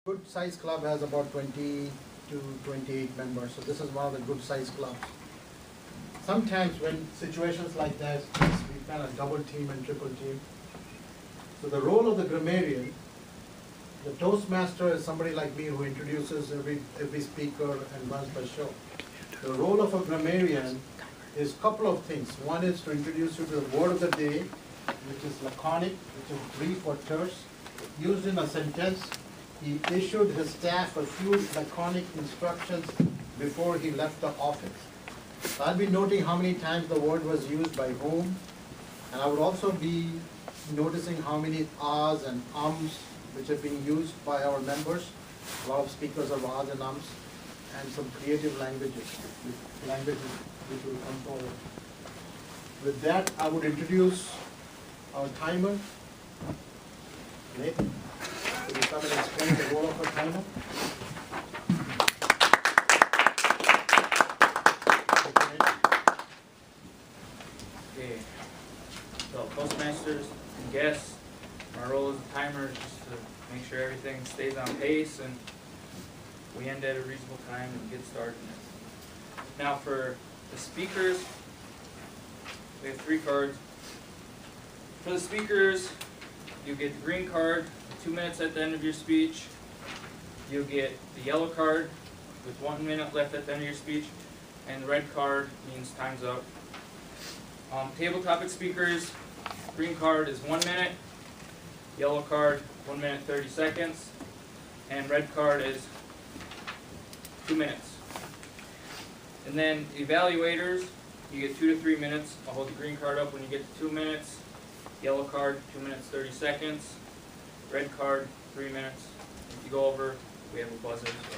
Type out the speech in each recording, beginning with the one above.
Good size club has about 20 to 28 members, so this is one of the good size clubs. Sometimes when situations like that, we kind of double team and triple team. So the role of the grammarian, the Toastmaster is somebody like me who introduces every speaker and runs the show. The role of a grammarian is a couple of things. One is to introduce you to the word of the day, which is laconic, which is brief or terse, used in a sentence. He issued his staff a few laconic instructions before he left the office. So I'll be noting how many times the word was used by whom, and I would also be noticing how many ahs and ums which are being used by our members. A lot of speakers of ahs and ums, and some creative languages which will come forward. With that, I would introduce our timer, Nathan. Will you come and explain the role of a timer? Okay, so Toastmasters and guests, our role as a timer is just to make sure everything stays on pace and we end at a reasonable time and get started. Now for the speakers, we have 3 cards. For the speakers, you get the green card, 2 minutes at the end of your speech. You'll get the yellow card with 1 minute left at the end of your speech, and the red card means time's up. Table topic speakers, green card is 1 minute, yellow card 1 minute 30 seconds, and red card is 2 minutes. And then evaluators, you get 2 to 3 minutes. I'll hold the green card up when you get to 2 minutes. Yellow card, 2 minutes 30 seconds. Red card, 3 minutes. If you go over, we have a buzzer, so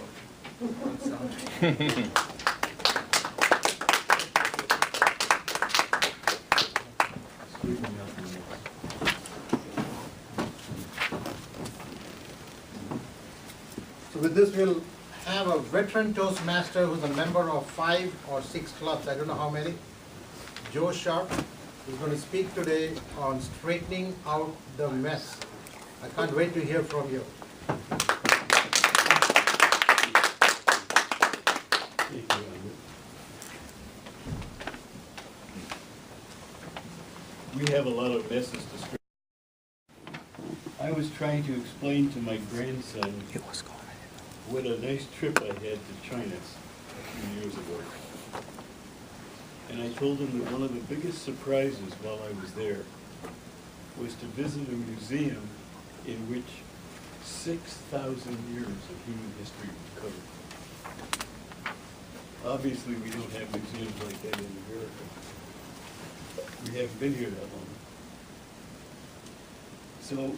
So with this, we'll have a veteran Toastmaster who's a member of 5 or 6 clubs, I don't know how many. Joe Sharp is going to speak today on straightening out the mess. I can't wait to hear from you. We have a lot of messes to straighten. I was trying to explain to my grandson what a nice trip I had to China a few years ago. And I told him that one of the biggest surprises while I was there was to visit a museum in which 6,000 years of human history was covered. Obviously, we don't have museums like that in America. We haven't been here that long. So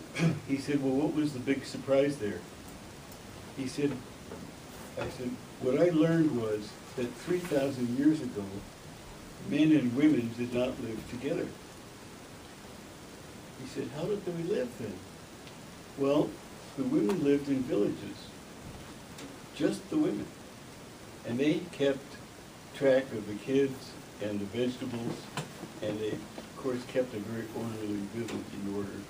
he said, well, what was the big surprise there? He said, I said, what I learned was that 3,000 years ago, men and women did not live together. He said, how did we live then? Well, the women lived in villages, just the women. And they kept track of the kids and the vegetables, and they, of course, kept a very orderly village in order.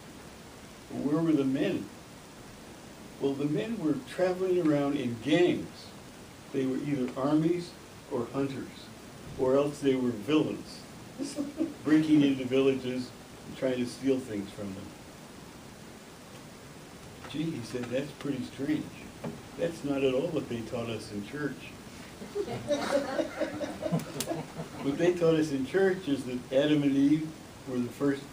But where were the men? Well, the men were traveling around in gangs. They were either armies or hunters, or else they were villains, breaking into villages and trying to steal things from them. Gee, he said, that's pretty strange. That's not at all what they taught us in church. What they taught us in church is that Adam and Eve were the first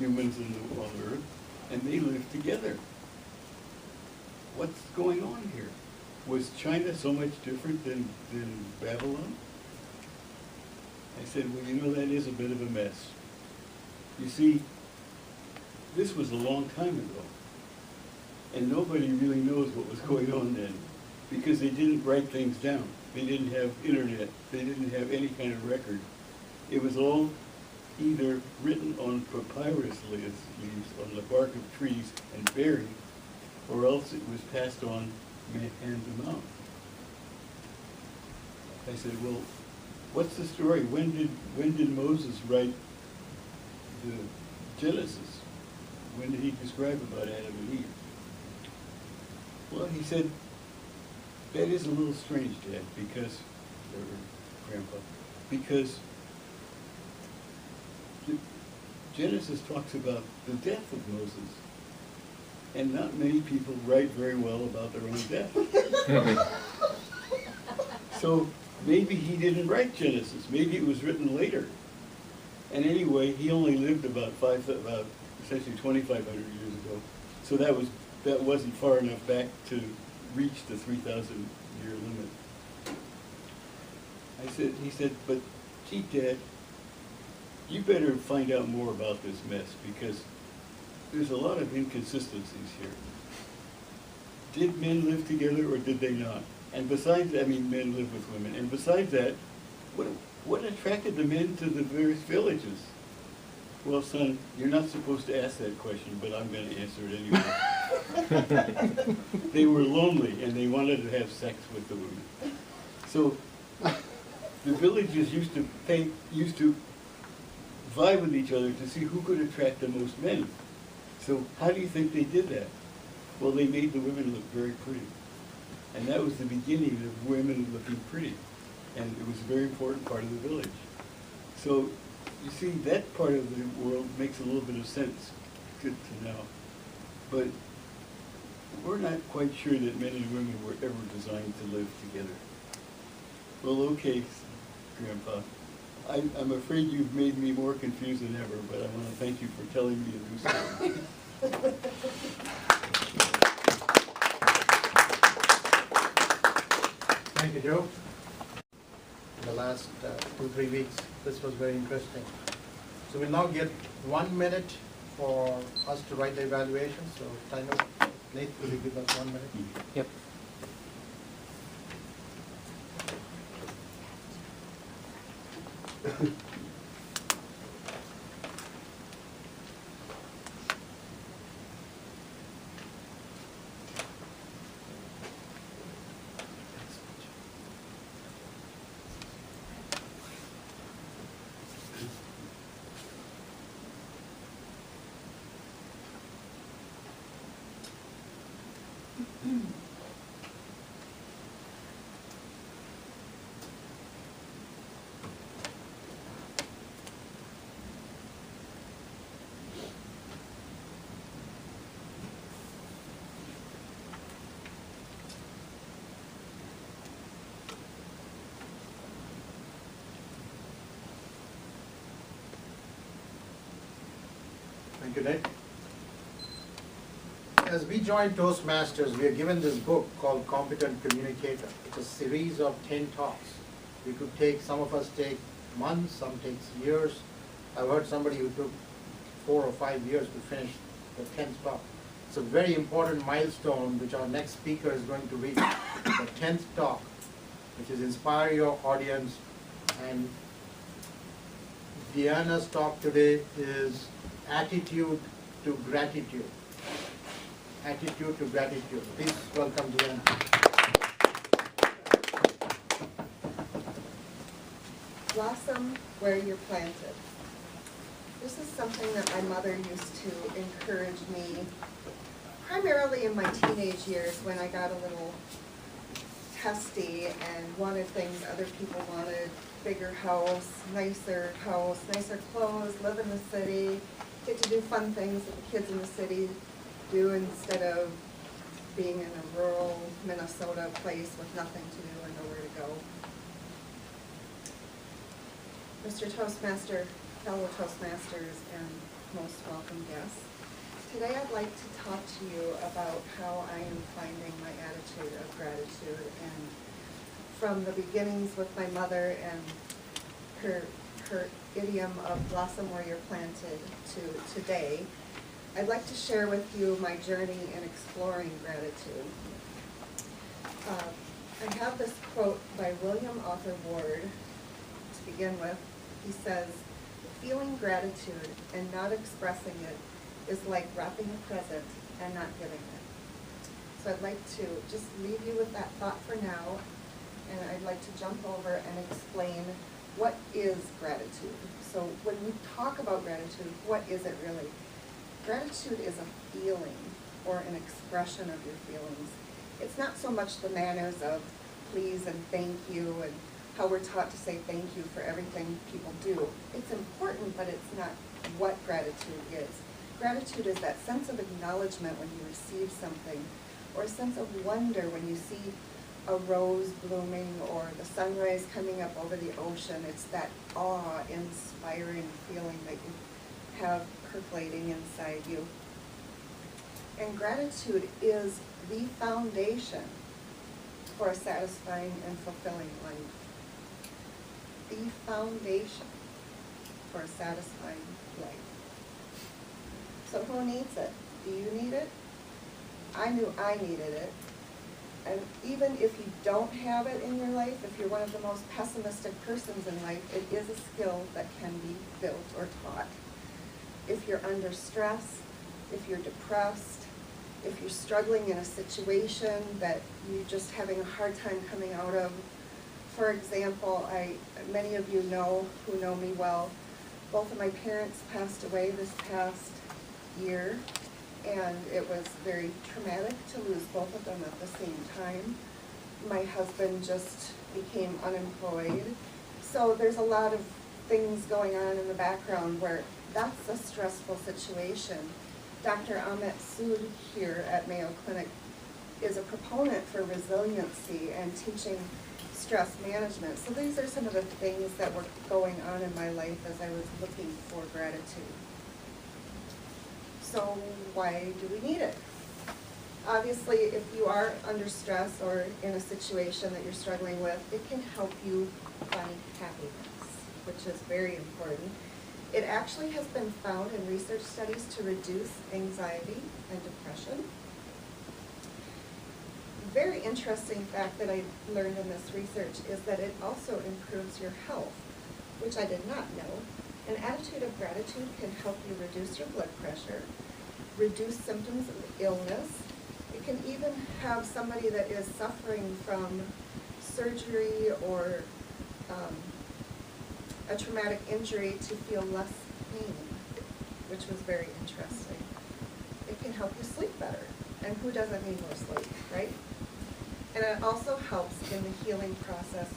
humans on earth, and they lived together. What's going on here? Was China so much different than Babylon? I said, well, you know, that is a bit of a mess. You see, this was a long time ago, and nobody really knows what was going on then, because they didn't write things down. They didn't have internet. They didn't have any kind of record. It was all either written on papyrus leaves on the bark of trees and buried, or else it was passed on hand to mouth. I said, well, what's the story? When did Moses write the Genesis? When did he describe about Adam and Eve? Well, he said, that is a little strange, Dad, because, or Grandpa, because Genesis talks about the death of Moses, and not many people write very well about their own death. So maybe he didn't write Genesis, maybe it was written later. And anyway, he only lived about essentially 2,500 years ago, so that wasn't far enough back to reach the 3,000-year limit. He said, but gee, Dad, you better find out more about this mess, because there's a lot of inconsistencies here. Did men live together or did they not? And besides, I mean, men live with women. And besides that, what attracted the men to the various villages? Well, son, you're not supposed to ask that question, but I'm going to answer it anyway. They were lonely and they wanted to have sex with the women. So the villages used to vie with each other to see who could attract the most men. So how do you think they did that? Well, they made the women look very pretty. And that was the beginning of women looking pretty. And it was a very important part of the village. So you see, that part of the world makes a little bit of sense to know. But we're not quite sure that men and women were ever designed to live together. Well, okay, Grandpa. I'm afraid you've made me more confused than ever, but I want to thank you for telling me a new story. Thank you, Joe. In the last 2-3 weeks, this was very interesting. So we'll now get 1 minute for us to write the evaluation. So timer, Nate, will you give us 1 minute? Yep. Thank you, Nate. As we joined Toastmasters, we are given this book called Competent Communicator. It's a series of 10 talks. We could take, some of us take months, some takes years. I've heard somebody who took 4 or 5 years to finish the 10th talk. It's a very important milestone which our next speaker is going to reach, the 10th talk, which is Inspire Your Audience. And Deanna's talk today is Attitude to Gratitude. Attitude to Gratitude. Please welcome Deanna. Blossom where you're planted. This is something that my mother used to encourage me, primarily in my teenage years when I got a little testy and wanted things other people wanted. Bigger house, nicer clothes, live in the city, get to do fun things that the kids in the city do instead of being in a rural Minnesota place with nothing to do and nowhere to go. Mr. Toastmaster, fellow Toastmasters, and most welcome guests, today I'd like to talk to you about how I am finding my attitude of gratitude, and from the beginnings with my mother and her idiom of blossom where you're planted to today, I'd like to share with you my journey in exploring gratitude. I have this quote by William Arthur Ward to begin with. He says, "Feeling gratitude and not expressing it is like wrapping a present and not giving it." So I'd like to just leave you with that thought for now, and I'd like to jump over and explain what is gratitude. So when we talk about gratitude, what is it really? Gratitude is a feeling or an expression of your feelings. It's not so much the manners of please and thank you and how we're taught to say thank you for everything people do. It's important, but it's not what gratitude is. Gratitude is that sense of acknowledgement when you receive something, or a sense of wonder when you see a rose blooming or the sunrise coming up over the ocean. It's that awe-inspiring feeling that you have percolating inside you. And gratitude is the foundation for a satisfying and fulfilling life. The foundation for a satisfying life. So who needs it? Do you need it? I knew I needed it. And even if you don't have it in your life, if you're one of the most pessimistic persons in life, it is a skill that can be built or taught. If you're under stress, if you're depressed, if you're struggling in a situation that you're just having a hard time coming out of. For example, many of you know, who know me well, both of my parents passed away this past year, and it was very traumatic to lose both of them at the same time. My husband just became unemployed. So there's a lot of things going on in the background where that's a stressful situation. Dr. Amit Sood here at Mayo Clinic is a proponent for resiliency and teaching stress management. So these are some of the things that were going on in my life as I was looking for gratitude. So why do we need it? Obviously, if you are under stress or in a situation that you're struggling with, it can help you find happiness, which is very important. It actually has been found in research studies to reduce anxiety and depression. Very interesting fact that I learned in this research is that it also improves your health, which I did not know. An attitude of gratitude can help you reduce your blood pressure, reduce symptoms of illness. It can even have somebody that is suffering from surgery or a traumatic injury to feel less pain, which was very interesting. It can help you sleep better, and who doesn't need more sleep, right? And it also helps in the healing process